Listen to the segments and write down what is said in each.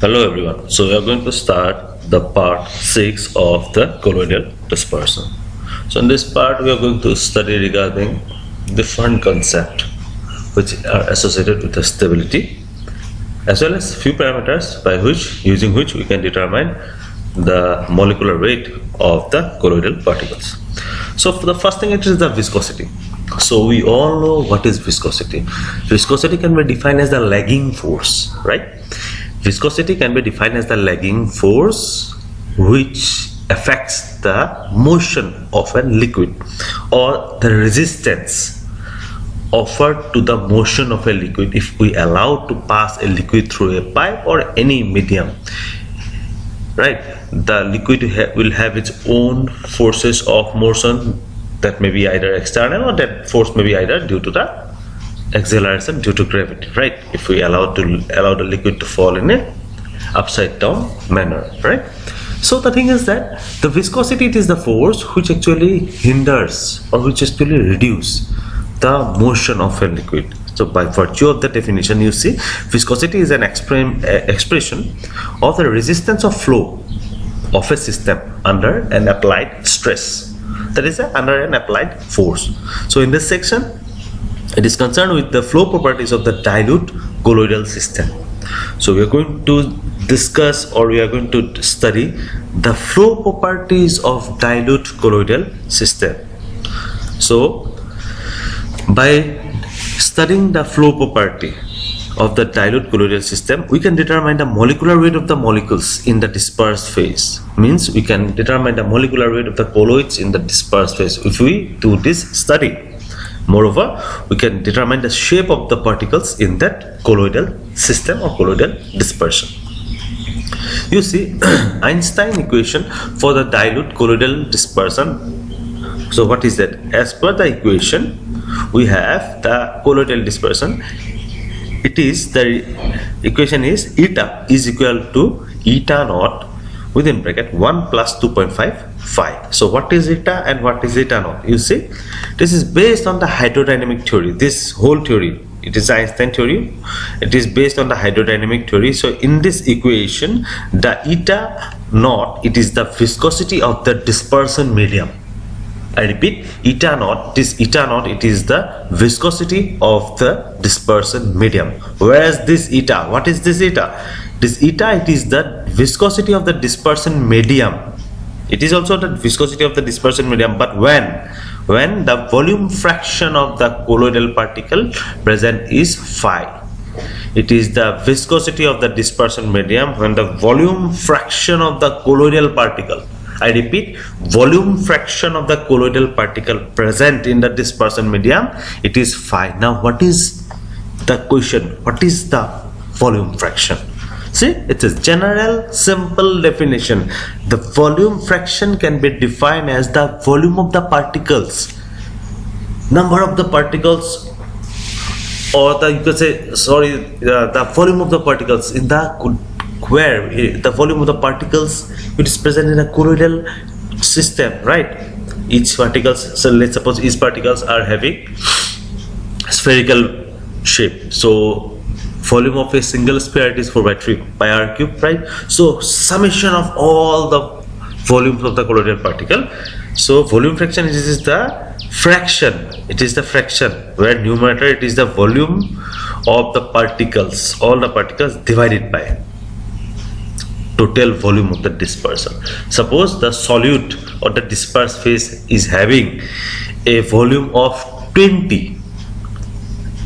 Hello everyone. So we are going to start the part 6 of the colloidal dispersion. So in this part we are going to study regarding different concepts which are associated with the stability as well as few parameters by using which we can determine the molecular weight of the colloidal particles. So for the first thing, it is the viscosity. So we all know what is viscosity. Viscosity can be defined as the lagging force, right? Viscosity can be defined as the lagging force which affects the motion of a liquid or the resistance offered to the motion of a liquid if we allow to pass a liquid through a pipe or any medium, right? The liquid will have its own forces of motion that may be either external or that force may be either due to the acceleration due to gravity, right? If we allow the liquid to fall in a upside down manner, right? So the thing is that the viscosity, it is the force which actually hinders or which actually reduce the motion of a liquid. So by virtue of the definition, you see viscosity is an expression of the resistance of flow of a system under an applied stress, that is under an applied force. So in this section it is concerned with the flow properties of the dilute colloidal system. So we are going to discuss, or we are going to study the flow properties of dilute colloidal system. So by studying the flow property of the dilute colloidal system, we can determine the molecular weight of the molecules in the dispersed phase. Means we can determine the molecular weight of the colloids in the dispersed phase if we do this study. Moreover, we can determine the shape of the particles in that colloidal system or colloidal dispersion. You see, Einstein equation for the dilute colloidal dispersion. So what is that? As per the equation, we have the colloidal dispersion. It is, the equation is eta is equal to eta naught within bracket 1 plus 2.55. So what is eta and what is eta naught? You see, this is based on the hydrodynamic theory. This whole theory, it is Einstein theory. It is based on the hydrodynamic theory. So in this equation, the eta naught, it is the viscosity of the dispersion medium. I repeat, eta naught, this eta naught, it is the viscosity of the dispersion medium. Whereas this eta, what is this eta? This eta, it is the viscosity of the dispersion medium. It is also the viscosity of the dispersion medium, but when the volume fraction of the colloidal particle present is phi. It is the viscosity of the dispersion medium when the volume fraction of the colloidal particle, I repeat, volume fraction of the colloidal particle present in the dispersion medium, it is phi. Now what is the question? What is the volume fraction? See, it is general simple definition. The volume fraction can be defined as the volume of the particles, number of the particles, or the, you could say, sorry, the volume of the particles in the the volume of the particles which is present in a colloidal system, right? Each particles, so let's suppose each particles are having spherical shape. So volume of a single sphere, it is 4 by 3 pi r cube, right? So summation of all the volumes of the colloidal particle. So volume fraction, this is the fraction, it is the fraction, where numerator, it is the volume of the particles, all the particles divided by total volume of the dispersion. Suppose the solute or the dispersed phase is having a volume of 20,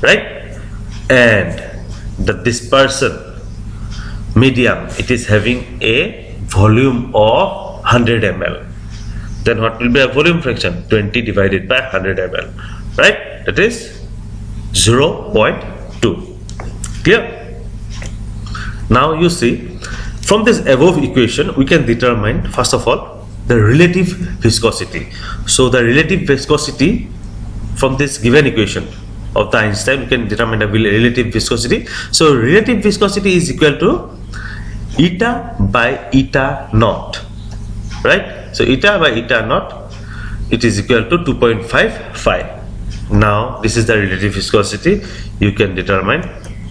right? And the dispersion medium, it is having a volume of 100 ml. Then what will be a volume fraction? 20 divided by 100 ml, right? That is 0.2. Clear? Now you see, from this above equation, we can determine first of all the relative viscosity. So the relative viscosity from this given equation of the Einstein, we can determine the relative viscosity. So relative viscosity is equal to eta by eta naught, right? So eta by eta naught, it is equal to 2.55. Now this is the relative viscosity. You can determine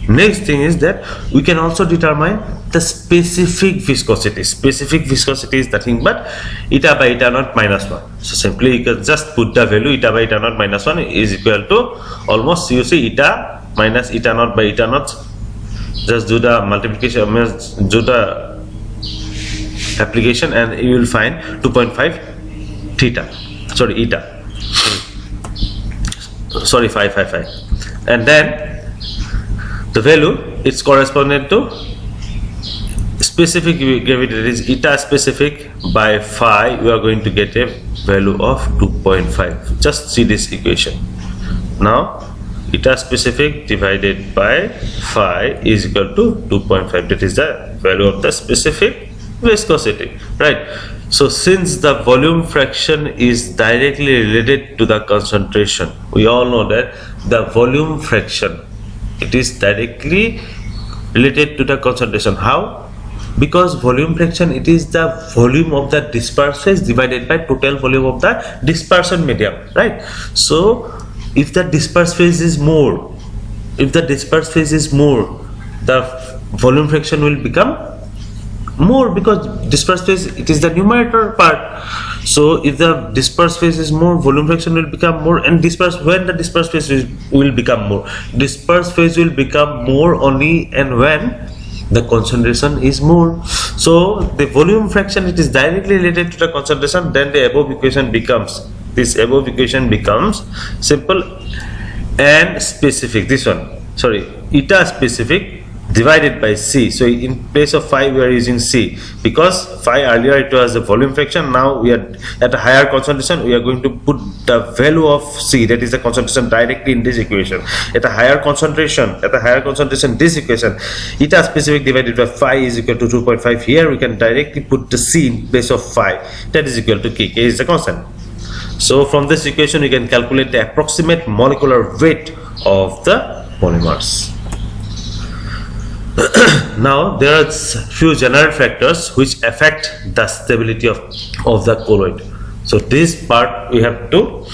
Next thing is that we can also determine the specific viscosity. Specific viscosity is nothing but eta by eta naught minus 1. So simply you can just put the value eta by eta naught minus 1 is equal to almost, you see, eta minus eta naught by eta naught. Just do the multiplication, do the application, and you will find 2.5 theta. Sorry, eta. Sorry, 555. And then the value is correspondent to specific gravity, that is eta specific by phi. We are going to get a value of 2.5. Just see this equation. Now eta specific divided by phi is equal to 2.5. That is the value of the specific viscosity, right? So since the volume fraction is directly related to the concentration, we all know that the volume fraction, it is directly related to the concentration. How? Because volume fraction, it is the volume of the dispersed phase divided by total volume of the dispersion medium, right? So if the dispersed phase is more, the volume fraction will become more, because dispersed phase, it is the numerator part. So if the dispersed phase is more, volume fraction will become more. And when the dispersed phase will become more, dispersed phase will become more only and when the concentration is more. So the volume fraction, it is directly related to the concentration. Then the above equation becomes, simple and specific. This one, sorry, eta specific divided by C. So in place of phi we are using C, because phi earlier it was the volume fraction. Now we are at a higher concentration, we are going to put the value of C, that is the concentration, directly in this equation. At a higher concentration, this equation, eta specific divided by phi is equal to 2.5. Here we can directly put the C in place of phi, that is equal to K. K is the constant. So from this equation we can calculate the approximate molecular weight of the polymers. Now there are few general factors which affect the stability of the colloid. So this part we have to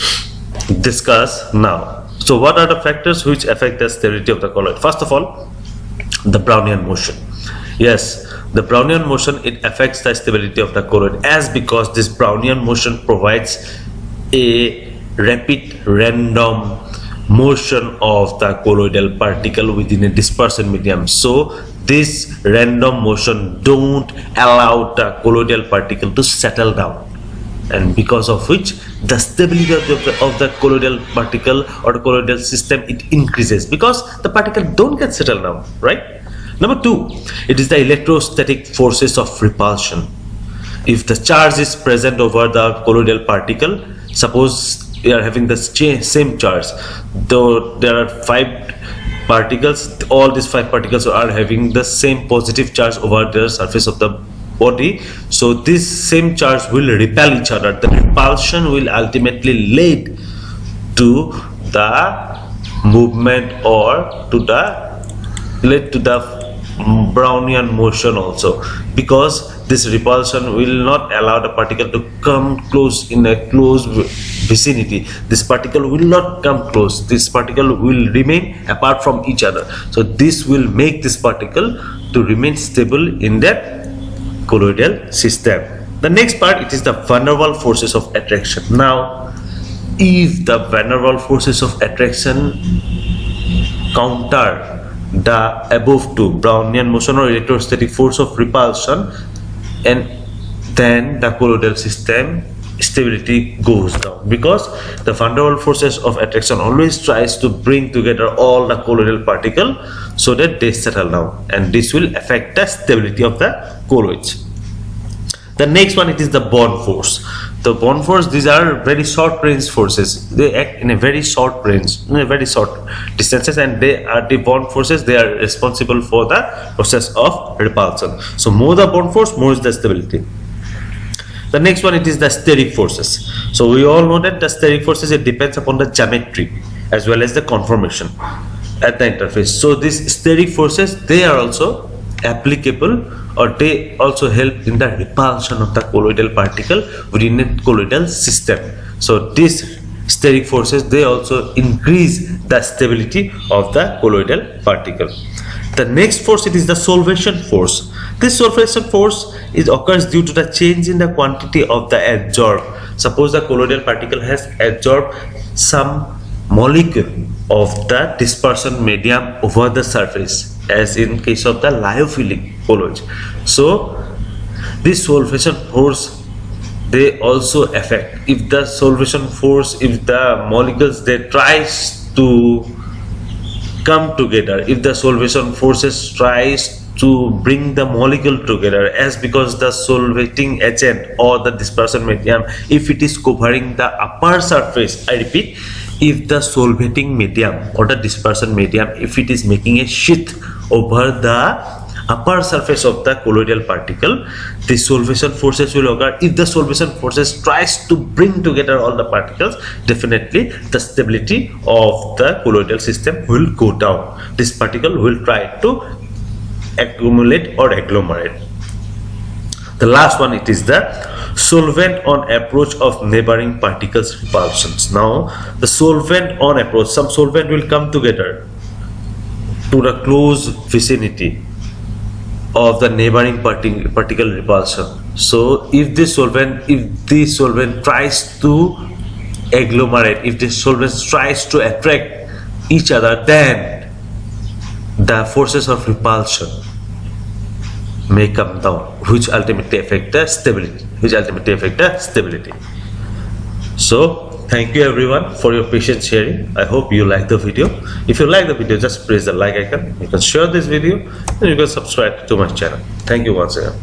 discuss now. So what are the factors which affect the stability of the colloid? First of all, the Brownian motion. Yes, the Brownian motion, it affects the stability of the colloid, because this Brownian motion provides a rapid random motion of the colloidal particle within a dispersion medium. So this random motion don't allow the colloidal particle to settle down, and because of which the stability of the colloidal particle or the colloidal system, it increases, because the particle don't get settled down, right? Number 2, it is the electrostatic forces of repulsion. If the charge is present over the colloidal particle, suppose we are having the same charge, though there are 5 particles, all these 5 particles are having the same positive charge over the surface of the body. So this same charge will repel each other. The repulsion will ultimately lead to the movement or to the Brownian motion also, because this repulsion will not allow the particle to come close in a close vicinity. This particle will not come close. This particle will remain apart from each other. So this will make this particle to remain stable in that colloidal system. The next part, it is the van der Waals forces of attraction. Now, if the van der Waals forces of attraction counter the above two, Brownian motion or electrostatic force of repulsion, and then the colloidal system stability goes down, because the van der Waals forces of attraction always tries to bring together all the colloidal particle so that they settle down, and this will affect the stability of the colloids. The next one, it is the bond force. The bond force, these are very short range forces. They act in a very short range, in a very short distances, and they are the bond forces. They are responsible for the process of repulsion. So more the bond force, more is the stability. The next one, it is the steric forces. So we all know that the steric forces, it depends upon the geometry as well as the conformation at the interface. So these steric forces, they are also applicable, or they also help in the repulsion of the colloidal particle within a colloidal system. So these steric forces, they also increase the stability of the colloidal particle. The next force, it is the solvation force. This solvation force occurs due to the change in the quantity of the adsorbed. Suppose the colloidal particle has adsorbed some molecule of the dispersion medium over the surface, as in case of the lyophilic colloids. So this solvation force, they also affect, if the solvation force, if the molecules they tries to come together, if the solvation forces tries to bring the molecule together, as because the solvating agent or the dispersion medium, if it is covering the upper surface, I repeat, if the solvating medium or the dispersion medium, if it is making a sheath over the upper surface of the colloidal particle, the solvation forces will occur. If the solvation forces tries to bring together all the particles, definitely the stability of the colloidal system will go down. This particle will try to accumulate or agglomerate. The last one, it is the solvent on approach of neighboring particles repulsions. Now the solvent on approach, some solvent will come together to the close vicinity of the neighboring particle repulsion. So if the solvent tries to agglomerate, if the solvent tries to attract each other, then the forces of repulsion may come down, which ultimately affect the stability, So thank you everyone for your patient sharing. I hope you like the video. If you like the video, just press the like icon. You can share this video and you can subscribe to my channel. Thank you once again.